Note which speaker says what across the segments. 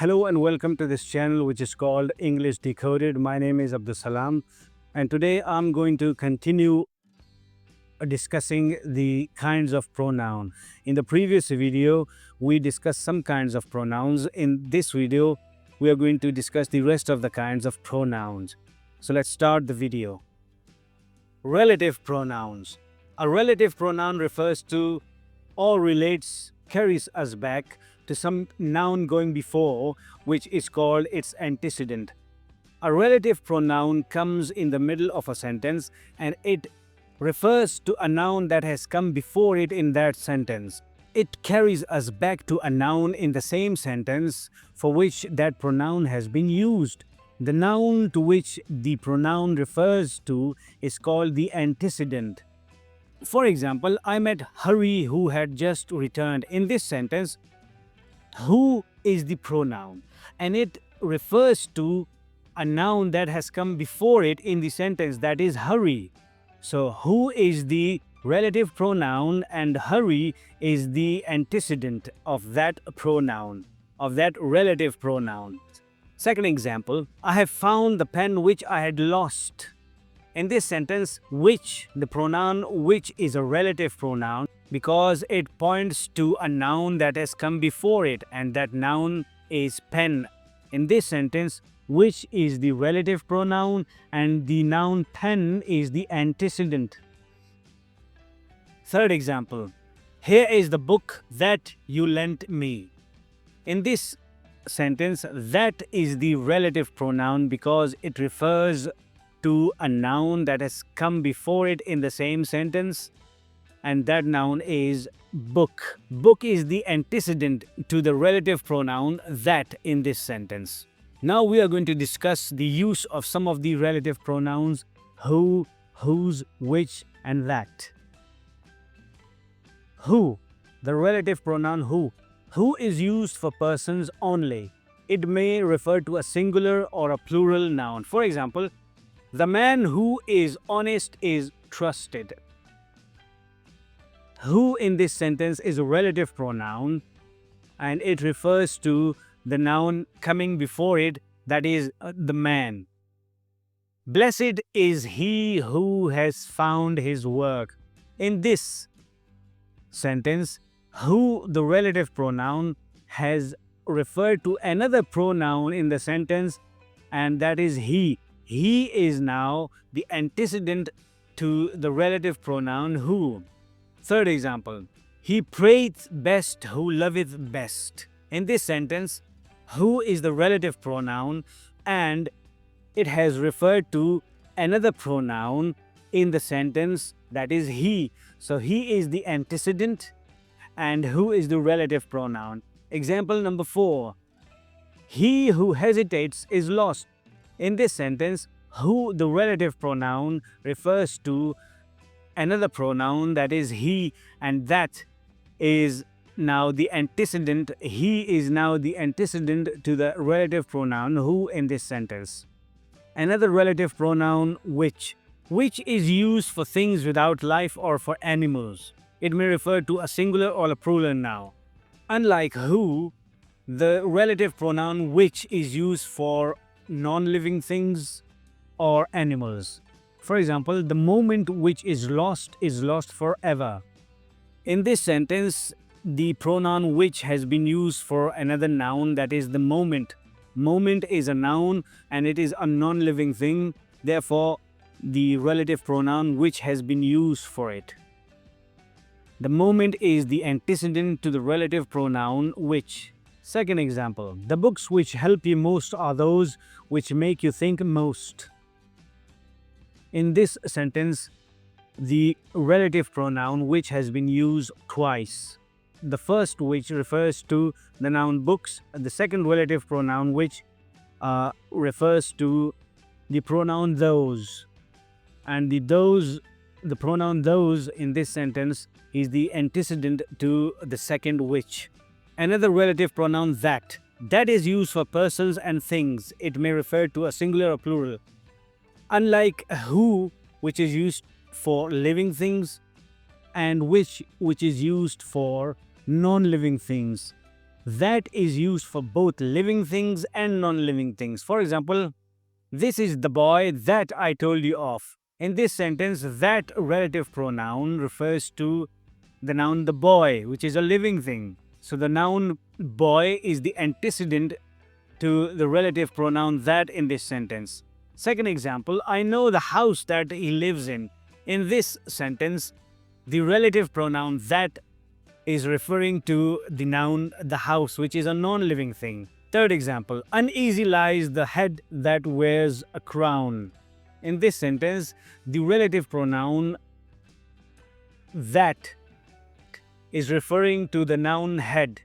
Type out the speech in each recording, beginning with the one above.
Speaker 1: Hello and welcome to this channel which is called English Decoded. My name is Abdul Salam and today I'm going to continue discussing the kinds of pronoun. In the previous video, we discussed some kinds of pronouns. In this video, we are going to discuss the rest of the kinds of pronouns. So let's start the video. Relative pronouns. A relative pronoun refers to or relates, carries us back to some noun going before, which is called its antecedent. A relative pronoun comes in the middle of a sentence and it refers to a noun that has come before it in that sentence. It carries us back to a noun in the same sentence for which that pronoun has been used. The noun to which the pronoun refers to is called the antecedent. For example, I met Hari who had just returned. In this sentence, who is the pronoun and it refers to a noun that has come before it in the sentence, that is Hari. So who is the relative pronoun and Hari is the antecedent of that pronoun, of that relative pronoun. Second example, I have found the pen which I had lost. In this sentence, which, the pronoun which is a relative pronoun because it points to a noun that has come before it and that noun is pen. In this sentence, which is the relative pronoun and the noun pen is the antecedent. Third example, here is the book that you lent me. In this sentence, that is the relative pronoun because it refers to a noun that has come before it in the same sentence, and that noun is book. Book is the antecedent to the relative pronoun that in this sentence. Now we are going to discuss the use of some of the relative pronouns who, whose, which, and that. Who, the relative pronoun who. Who is used for persons only. It may refer to a singular or a plural noun. For example, the man who is honest is trusted. Who in this sentence is a relative pronoun and it refers to the noun coming before it, that is the man. Blessed is he who has found his work. In this sentence, who, the relative pronoun, has referred to another pronoun in the sentence, and that is he. He is now the antecedent to the relative pronoun who. Third example, he prayeth best who loveth best. In this sentence, who is the relative pronoun and it has referred to another pronoun in the sentence, that is he. So he is the antecedent and who is the relative pronoun. Example number 4, he who hesitates is lost. In this sentence, who, the relative pronoun, refers to another pronoun, that is he, and that is now the antecedent. He is now the antecedent to the relative pronoun who in this sentence. Another relative pronoun which is used for things without life or for animals. It may refer to a singular or a plural noun. Unlike who, the relative pronoun which is used for non-living things or animals. For example, the moment which is lost forever. In this sentence, the pronoun which has been used for another noun, that is the moment. Moment is a noun and it is a non-living thing. Therefore, the relative pronoun which has been used for it. The moment is the antecedent to the relative pronoun which. Second example, the books which help you most are those which make you think most. In this sentence, the relative pronoun which has been used twice. The first which refers to the noun books, and the second relative pronoun which refers to the pronoun those. And the pronoun those in this sentence is the antecedent to the second which. Another relative pronoun that is used for persons and things. It may refer to a singular or plural. Unlike who, which is used for living things, and which is used for non-living things. that is used for both living things and non-living things. For example, this is the boy that I told you of. In this sentence, that relative pronoun refers to the noun the boy, which is a living thing. So the noun boy is the antecedent to the relative pronoun that in this sentence. Second example, I know the house that he lives in. In this sentence, the relative pronoun that is referring to the noun the house, which is a non-living thing. Third example, uneasy lies the head that wears a crown. In this sentence, the relative pronoun that is referring to the noun head.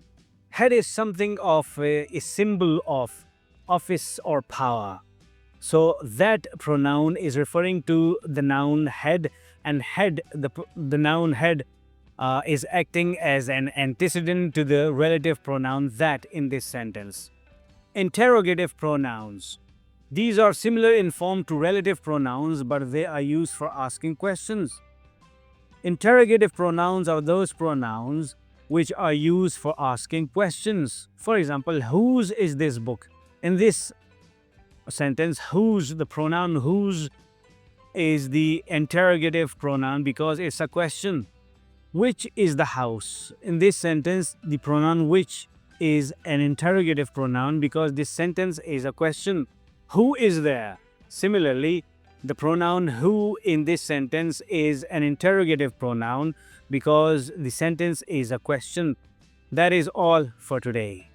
Speaker 1: Head is something of a symbol of office or power. So that pronoun is referring to the noun head, and head, the noun head is acting as an antecedent to the relative pronoun that in this sentence. Interrogative pronouns. These are similar in form to relative pronouns, but they are used for asking questions. Interrogative pronouns are those pronouns which are used for asking questions. For example, whose is this book? In this sentence, whose, the pronoun whose, is the interrogative pronoun because it's a question. Which is the house? In this sentence, the pronoun which is an interrogative pronoun because this sentence is a question. Who is there? Similarly, the pronoun who in this sentence is an interrogative pronoun because the sentence is a question. That is all for today.